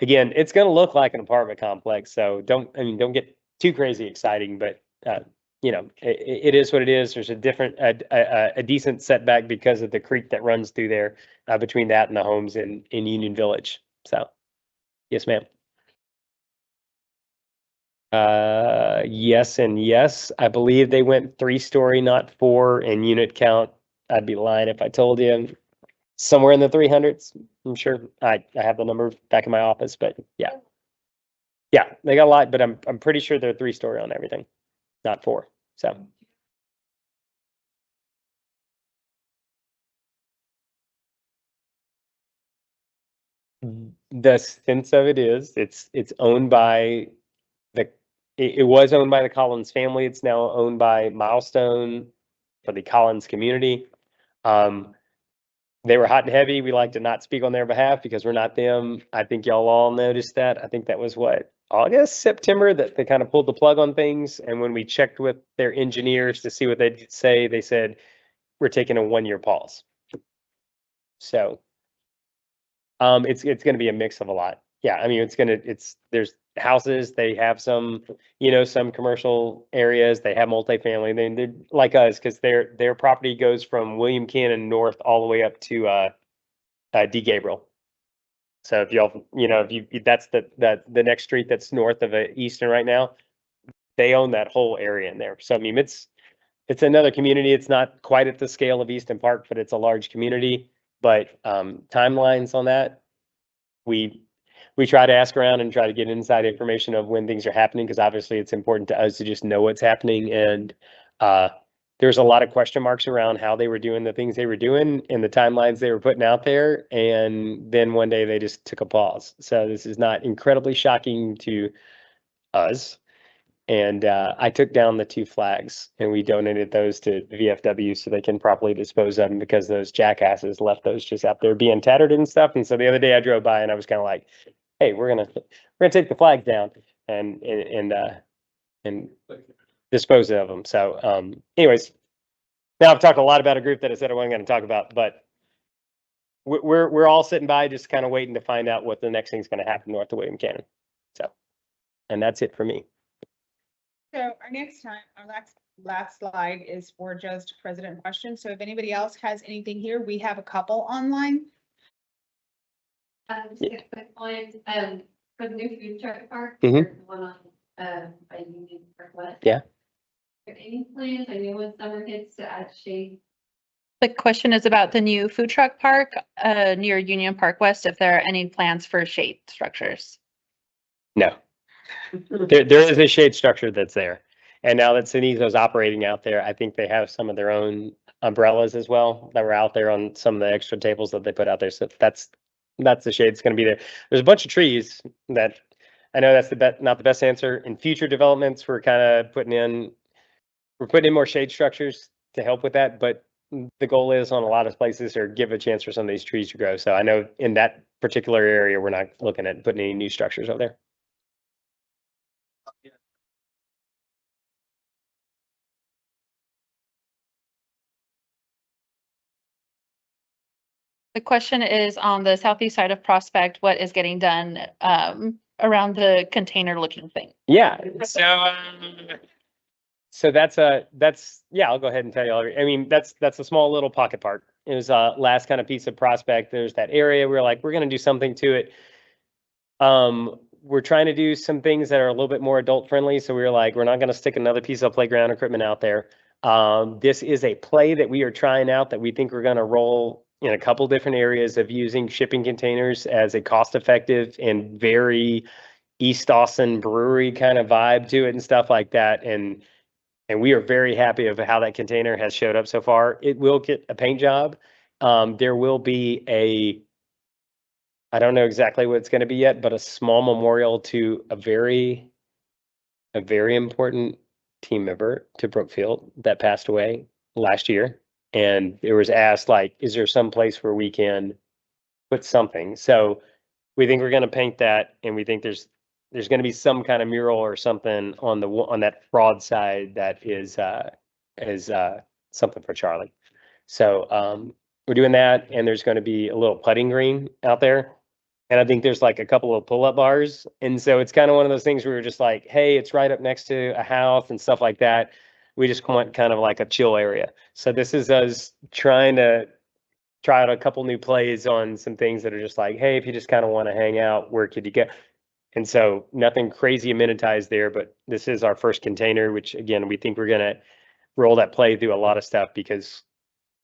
again, it's going to look like an apartment complex. So don't get too crazy exciting, but you know, it is what it is. There's a decent setback because of the creek that runs through there between that and the homes in Union Village. So, yes, ma'am. Yes and yes. I believe they went 3-story, not 4, and unit count. I'd be lying if I told you somewhere in the 300s. I'm sure I have the number back in my office, but yeah. Yeah, they got a lot, but I'm pretty sure they're 3-story on everything, not 4. So. The sense of it is it's owned by it was owned by the Collins family. It's now owned by Milestone for the Collins community. They were hot and heavy. We like to not speak on their behalf because we're not them. I think y'all all noticed that. I think that was what, August, September, that they kind of pulled the plug on things. And when we checked with their engineers to see what they'd say, they said, we're taking a 1-year pause. So it's going to be a mix of a lot. Yeah, I mean, there's houses, they have some, you know, some commercial areas, they have multifamily, they're like us, because their property goes from William Cannon north all the way up to D. Gabriel. So if y'all, you know, if that's the next street that's north of Easton right now, they own that whole area in there. So I mean, it's another community. It's not quite at the scale of Easton Park, but it's a large community. But timelines on that, we try to ask around and try to get inside information of when things are happening, because obviously it's important to us to just know what's happening. And there's a lot of question marks around how they were doing the things they were doing and the timelines they were putting out there. And then one day they just took a pause. So this is not incredibly shocking to us. And I took down the 2 flags and we donated those to VFW so they can properly dispose of them, because those jackasses left those just out there being tattered and stuff. And so the other day I drove by and I was kind of like, hey, we're gonna take the flags down and dispose of them. So anyways, now I've talked a lot about a group that I said I wasn't going to talk about, but we're all sitting by just kind of waiting to find out what the next thing's going to happen north of William Cannon. So, and that's it for me. So our last slide is for just president questions. So if anybody else has anything here, we have a couple online. Just a quick point, for the new food truck park, Mhm. there's one on, by Union Park West. Yeah. Are there any plans, I know when summer hits, to add shade? The question is about the new food truck park near Union Park West, if there are any plans for shade structures. No. There is a shade structure that's there. And now that Cinizo's operating out there, I think they have some of their own umbrellas as well that were out there on some of the extra tables that they put out there. So that's that's the shade that's gonna be there. There's a bunch of trees that, I know that's not the best answer. In future developments, we're putting in more shade structures to help with that, but the goal is on a lot of places or give a chance for some of these trees to grow. So I know in that particular area, we're not looking at putting any new structures over there. The question is on the southeast side of Prospect, what is getting done around the container looking thing? Yeah, so that's yeah, I'll go ahead and tell you all. I mean, that's a small little pocket park. It was last kind of piece of Prospect. There's that area. We're like, we're gonna do something to it. We're trying to do some things that are a little bit more adult friendly. So we were like, we're not gonna stick another piece of playground equipment out there. This is a play that we are trying out that we think we're gonna roll in a couple different areas of using shipping containers as a cost-effective and very East Austin brewery kind of vibe to it and stuff like that. And we are very happy of how that container has showed up so far. It will get a paint job. There will be I don't know exactly what it's going to be yet, but a small memorial to a very important team member to Brookfield that passed away last year. And it was asked, like, is there some place where we can put something? So we think we're going to paint that, and we think there's going to be some kind of mural or something on that broad side that is something for Charlie. So we're doing that, and there's going to be a little putting green out there. And I think there's like a couple of pull-up bars. And so it's kind of one of those things where we're just like, hey, it's right up next to a house and stuff like that. We just want kind of like a chill area. So this is us trying to try out a couple new plays on some things that are just like, hey, if you just kind of want to hang out, where could you go? And so nothing crazy amenitized there, but this is our first container, which again, we think we're going to roll that play through a lot of stuff, because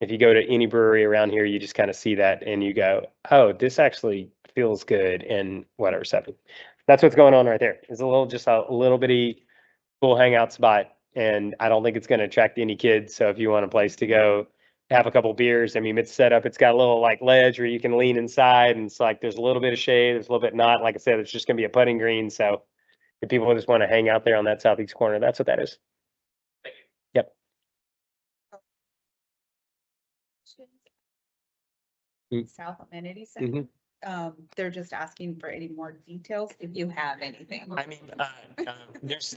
if you go to any brewery around here, you just kind of see that and you go, oh, this actually feels good and whatever. So that's what's going on right there. It's just a little bitty cool hangout spot. And I don't think it's going to attract any kids. So if you want a place to go have a couple beers, I mean, it's set up, it's got a little like ledge where you can lean inside, and it's like there's a little bit of shade, there's a little bit not. Like I said, it's just going to be a putting green. So if people just want to hang out there on that southeast corner, that's what that is. Yep. South Amenity Center. They're just asking for any more details if you have anything. I mean, there's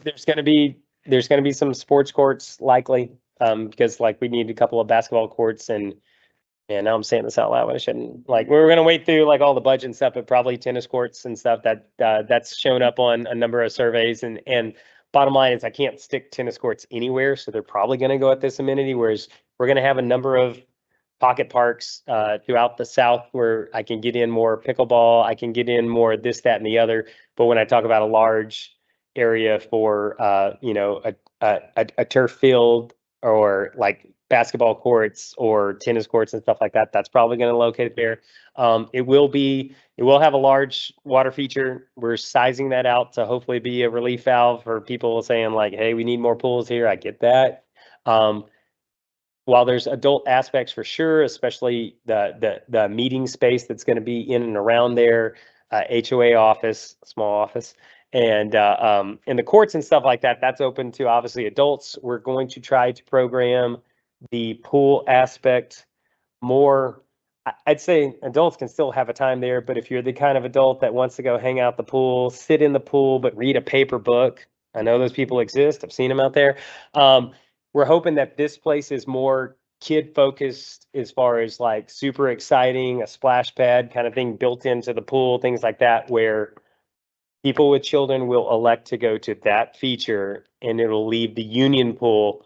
going to be some sports courts likely, because like we need a couple of basketball courts, and now I'm saying this out loud, but I shouldn't. Like, we're going to wait through like all the budget and stuff, but probably tennis courts and stuff that's shown up on a number of surveys. And bottom line is I can't stick tennis courts anywhere, so they're probably going to go at this amenity. Whereas we're going to have a number of pocket parks throughout the South where I can get in more pickleball, I can get in more this, that, and the other. But when I talk about a large area for a turf field or like basketball courts or tennis courts and stuff like that, that's probably going to locate it there. It will have a large water feature. We're sizing that out to hopefully be a relief valve for people saying like, hey, we need more pools here. I get that. While there's adult aspects for sure, especially the meeting space that's going to be in and around there, HOA office, small office, and the courts and stuff like that, that's open to obviously adults. We're going to try to program the pool aspect more. I'd say adults can still have a time there, but if you're the kind of adult that wants to go hang out the pool, sit in the pool, but read a paper book, I know those people exist. I've seen them out there. We're hoping that this place is more kid focused as far as like super exciting, a splash pad kind of thing built into the pool, things like that, where people with children will elect to go to that feature, and it'll leave the union pool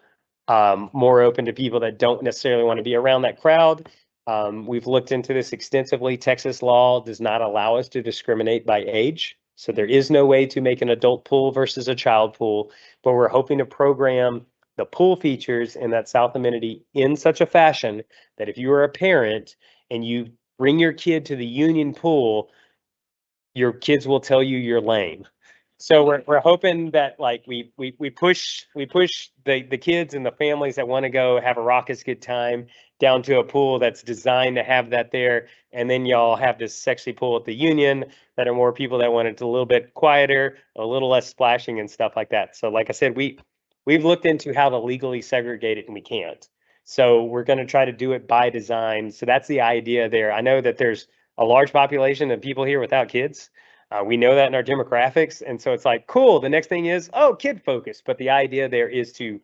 more open to people that don't necessarily want to be around that crowd. We've looked into this extensively. Texas law does not allow us to discriminate by age. So there is no way to make an adult pool versus a child pool, but we're hoping to program the pool features in that South amenity in such a fashion that if you are a parent and you bring your kid to the union pool, your kids will tell you you're lame. So we're hoping that like we push the kids and the families that want to go have a raucous good time down to a pool that's designed to have that there. And then y'all have this sexy pool at the Union that are more people that want it a little bit quieter, a little less splashing and stuff like that. So like I said, we've looked into how to legally segregate it and we can't. So we're going to try to do it by design. So that's the idea there. I know that there's a large population of people here without kids. We know that in our demographics. And so it's like, cool. The next thing is, oh, kid focus. But the idea there is to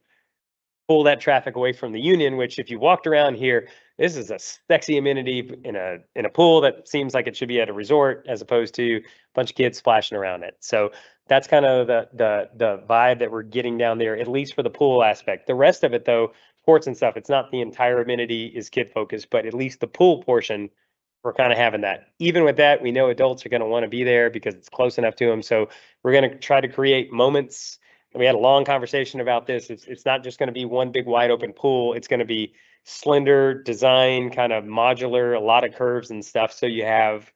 pull that traffic away from the Union, which if you walked around here, this is a sexy amenity in a pool that seems like it should be at a resort as opposed to a bunch of kids splashing around it. So that's kind of the vibe that we're getting down there, at least for the pool aspect. The rest of it though, sports and stuff, it's not the entire amenity is kid focused, but at least the pool portion, we're kind of having that. Even with that, we know adults are going to want to be there because it's close enough to them. So we're going to try to create moments. And we had a long conversation about this. It's not just going to be one big wide open pool. It's going to be slender design, kind of modular, a lot of curves and stuff. So you have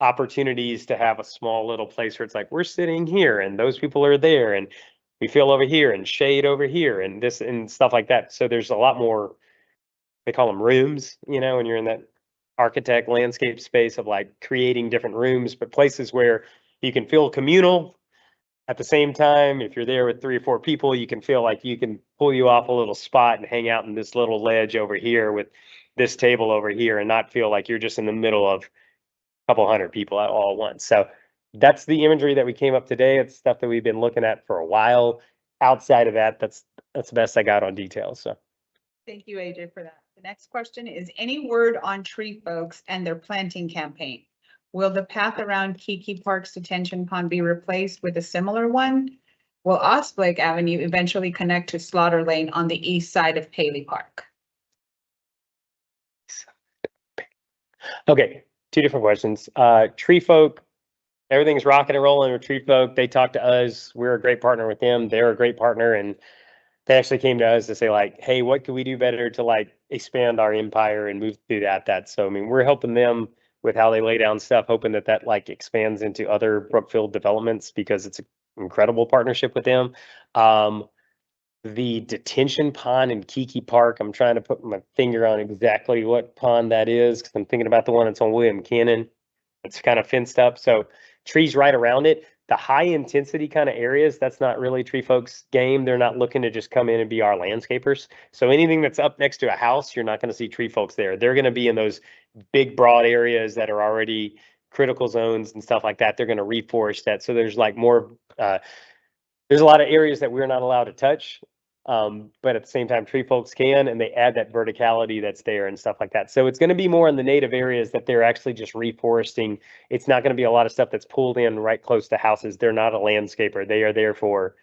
opportunities to have a small little place where it's like, we're sitting here and those people are there and we feel over here and shade over here and this and stuff like that. So there's a lot more, they call them rooms, you know, when you're in that architect landscape space of like creating different rooms, but places where you can feel communal. At the same time, if you're there with 3 or 4 people, you can feel like you can pull you off a little spot and hang out in this little ledge over here with this table over here and not feel like you're just in the middle of a couple hundred people all at once. So that's the imagery that we came up today. It's stuff that we've been looking at for a while. Outside of that, that's the best I got on details. So Thank you, AJ, for that. The next question is, any word on tree folks and their planting campaign? Will the path around Kiki Park's detention pond be replaced with a similar one? Will Osblick Avenue eventually connect to Slaughter Lane on the east side of Paley Park? okay, 2 different questions. Tree folk, everything's rocking and rolling with tree folk. They talk to us. We're a great partner with them. They're a great partner. And they actually came to us to say like, hey, what can we do better to like expand our empire and move through that? So, I mean, we're helping them with how they lay down stuff, hoping that like expands into other Brookfield developments because it's an incredible partnership with them. The detention pond in Kiki Park, I'm trying to put my finger on exactly what pond that is because I'm thinking about the one that's on William Cannon. It's kind of fenced up. So trees right around it. The high intensity kind of areas, that's not really tree folks' game. They're not looking to just come in and be our landscapers. So anything that's up next to a house, you're not going to see tree folks there. They're going to be in those big, broad areas that are already critical zones and stuff like that. They're going to reforest that. So there's like more, there's a lot of areas that we're not allowed to touch. But at the same time, tree folks can, and they add that verticality that's there and stuff like that. So it's going to be more in the native areas that they're actually just reforesting. It's not going to be a lot of stuff that's pulled in right close to houses. They're not a landscaper. They are there for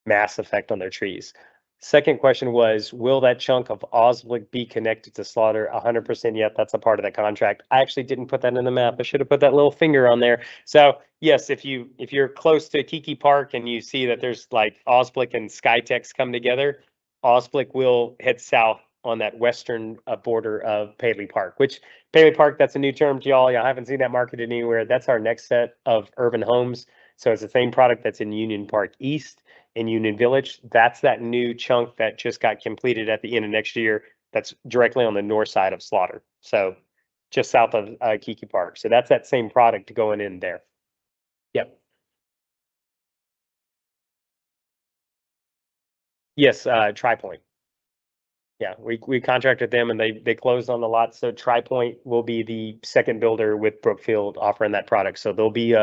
mass effect on their trees. Second question was, will that chunk of Osblick be connected to Slaughter? 100% yet. That's a part of that contract. I actually didn't put that in the map. I should have put that little finger on there. So yes, if you're close to Kiki Park and you see that there's like Osblick and Skytex come together, Osblick will head south on that western border of Paley Park, which Paley Park, that's a new term to y'all. I haven't seen that marketed anywhere. That's our next set of urban homes. So it's the same product that's in Union Park East in Union Village. That's that new chunk that just got completed at the end of next year. That's directly on the north side of Slaughter. So just south of Kiki Park. So that's that same product going in there. Yep. Yes, TriPoint. Yeah, we contracted them and they closed on the lot. So TriPoint will be the second builder with Brookfield offering that product. So there'll be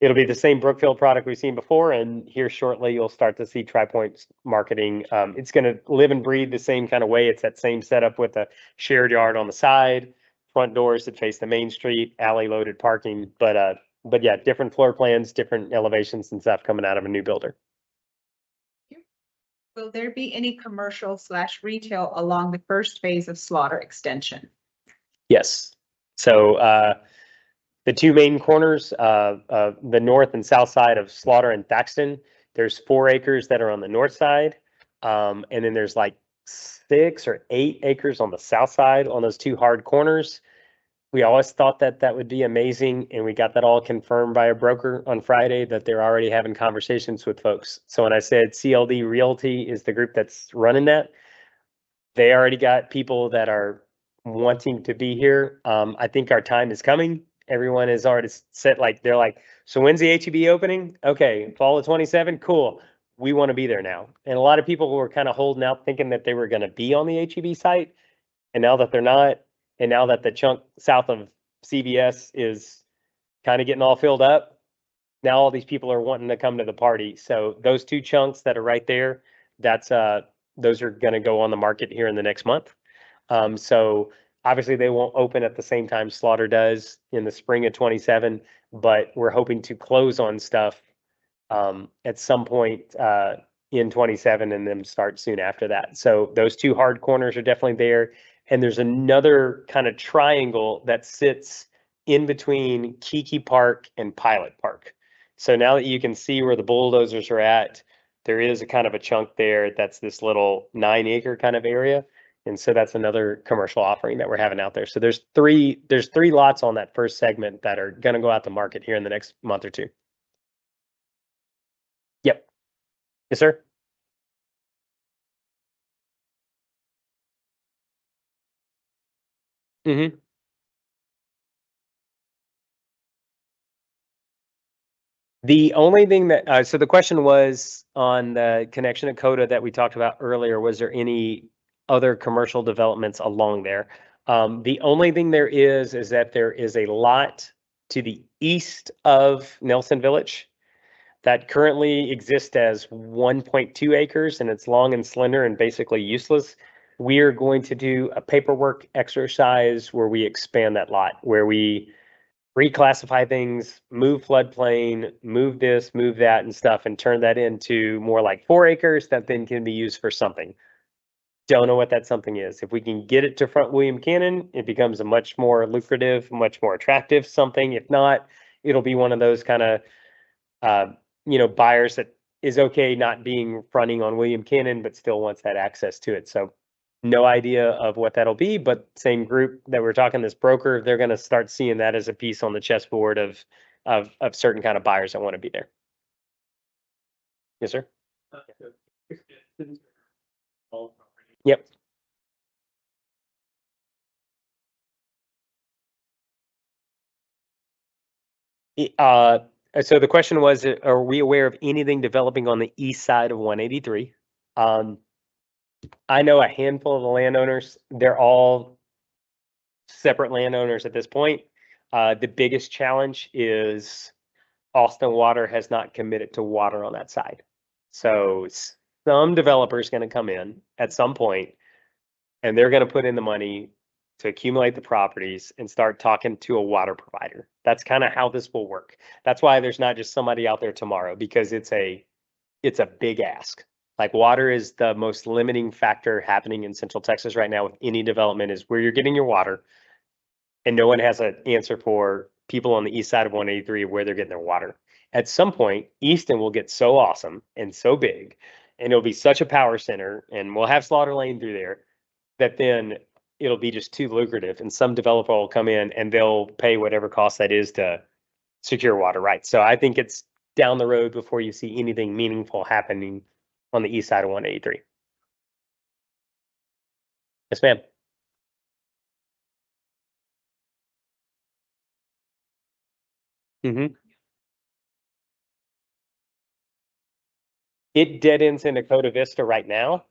it'll be the same Brookfield product we've seen before, and here shortly you'll start to see TriPoint's marketing. It's going to live and breathe the same kind of way. It's that same setup with a shared yard on the side, front doors that face the main street, alley loaded parking. But yeah, different floor plans, different elevations and stuff coming out of a new builder. Will there be any commercial/retail along the first phase of Slaughter extension? Yes. So the 2 main corners, the north and south side of Slaughter and Thaxton, there's 4 acres that are on the north side. And then there's like 6 or 8 acres on the south side on those 2 hard corners. We always thought that that would be amazing, and we got that all confirmed by a broker on Friday that they're already having conversations with folks. So when I said CLD Realty is the group that's running that, they already got people that are wanting to be here. I think our time is coming. Everyone is already set, like, they're like, so when's the HEB opening? Okay, fall of 27, cool. We want to be there now. And a lot of people were kind of holding out thinking that they were going to be on the HEB site. And now that they're not, and now that the chunk south of CVS is kind of getting all filled up, now all these people are wanting to come to the party. So those two chunks that are right there, that's those are going to go on the market here in the next month. So obviously they won't open at the same time Slaughter does in the spring of 27, but we're hoping to close on stuff at some point in 27 and then start soon after that. So those two hard corners are definitely there. And there's another kind of triangle that sits in between Kiki Park and Pilot Park. So now that you can see where the bulldozers are at, there is a kind of a chunk there that's this little 9-acre kind of area. And so that's another commercial offering that we're having out there. So there's three lots on that first segment that are going to go out to market here in the next month or two. Yep. Yes, sir. Mm-hmm. The only thing that, so the question was on the connection to Coda that we talked about earlier, was there any other commercial developments along there? The only thing there is that there is a lot to the east of Nelson Village that currently exists as 1.2 acres, and it's long and slender and basically useless. We are going to do a paperwork exercise where we expand that lot, where we reclassify things, move floodplain, move this, move that and stuff, and turn that into more like 4 acres that then can be used for something. Don't know what that something is. If we can get it to front William Cannon, it becomes a much more lucrative, much more attractive something. If not, it'll be one of those kind of, buyers that is okay not being fronting on William Cannon, but still wants that access to it. So no idea of what that'll be, but same group that we're talking, this broker, they're going to start seeing that as a piece on the chessboard of certain kind of buyers that want to be there. Yes, sir. Yep. So the question was, are we aware of anything developing on the east side of 183? I know a handful of the landowners. They're all separate landowners at this point. The biggest challenge is Austin Water has not committed to water on that side. So some developer is going to come in at some point and they're going to put in the money to accumulate the properties and start talking to a water provider. That's kind of how this will work. That's why there's not just somebody out there tomorrow, because it's a big ask. Like, water is the most limiting factor happening in Central Texas right now with any development, is where you're getting your water. And no one has an answer for people on the east side of 183 where they're getting their water. At some point, Easton will get so awesome and so big, and it'll be such a power center, and we'll have Slaughter Lane through there, that then it'll be just too lucrative. And some developer will come in and they'll pay whatever cost that is to secure water rights. So I think it's down the road before you see anything meaningful happening on the east side of 183. Yes, ma'am. Mm-hmm. It dead ends into Coda Vista right now.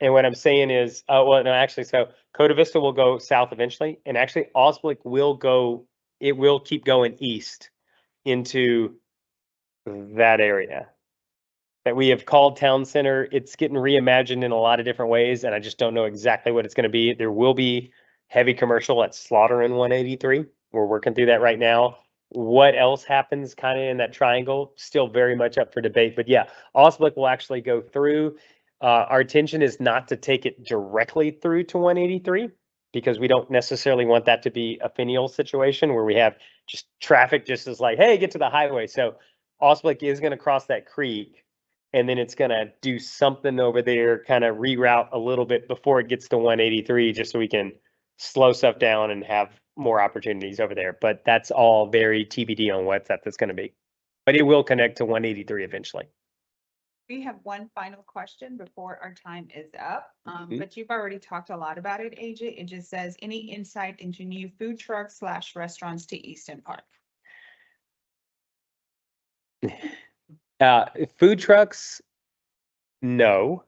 And what I'm saying is, well, no, actually, so Coda Vista will go south eventually, and actually Osblick will keep going east into that area that we have called Town Center. It's getting reimagined in a lot of different ways, and I just don't know exactly what it's going to be. There will be heavy commercial at Slaughter in 183. We're working through that right now. What else happens kind of in that triangle? Still very much up for debate, but yeah, Osblick will actually go through. Our intention is not to take it directly through to 183, because we don't necessarily want that to be a finial situation where we have just traffic just as like, hey, get to the highway. So Osblick is going to cross that creek, and then it's going to do something over there, kind of reroute a little bit before it gets to 183, just so we can slow stuff down and have more opportunities over there, but that's all very TBD on what that's going to be. But it will connect to 183 eventually. We have one final question before our time is up, Mhm. but you've already talked a lot about it, AJ. It just says, any insight into new food trucks / restaurants to Easton Park? Food trucks, no.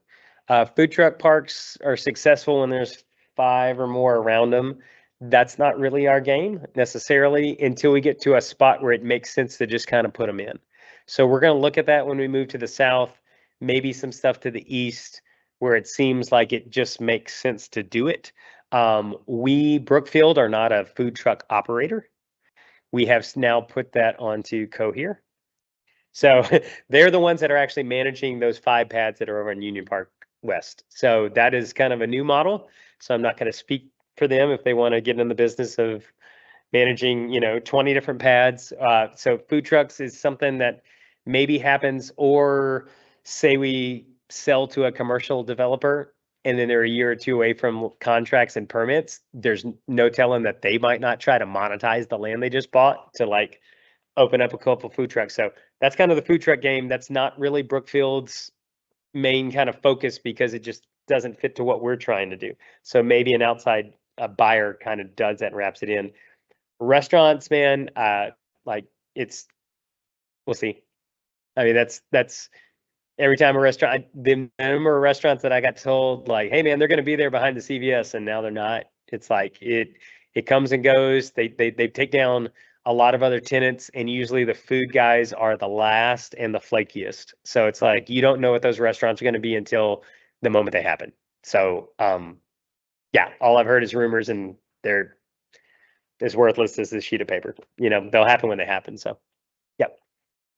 Food truck parks are successful when there's 5 or more around them. That's not really our game necessarily until we get to a spot where it makes sense to just kind of put them in. So we're going to look at that when we move to the south, maybe some stuff to the east where it seems like it just makes sense to do it. We, Brookfield, are not a food truck operator. We have now put that onto Cohere. So they're the ones that are actually managing those 5 pads that are over in Union Park West. So that is kind of a new model. So I'm not going to speak for them if they want to get in the business of managing, 20 different pads. So food trucks is something that maybe happens, or say we sell to a commercial developer and then they're a year or 2 away from contracts and permits. There's no telling that they might not try to monetize the land they just bought to like open up a couple food trucks. So that's kind of the food truck game. That's not really Brookfield's main kind of focus because it just doesn't fit to what we're trying to do. So maybe an outside buyer kind of does that and wraps it in. Restaurants, man, like we'll see. I mean, that's every time a restaurant, the number of restaurants that I got told like, hey man, they're going to be there behind the CVS and now they're not. It's like it comes and goes. They take down a lot of other tenants, and usually the food guys are the last and the flakiest. So it's like you don't know what those restaurants are going to be until the moment they happen. So yeah, all I've heard is rumors, and they're as worthless as this sheet of paper. They'll happen when they happen. So yep.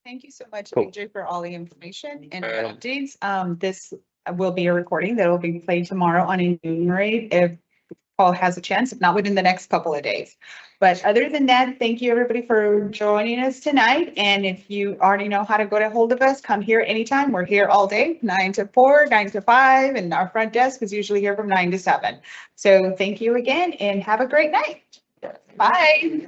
Thank you so much, Cool. AJ, for all the information and the Um, updates. This will be a recording that will be played tomorrow on Enumerate if Paul has a chance, if not within the next couple of days. But other than that, thank you everybody for joining us tonight. And if you already know how to get a hold of us, come here anytime. We're here all day, 9 to 4, 9 to 5, and our front desk is usually here from 9 to 7. So thank you again and have a great night. Bye.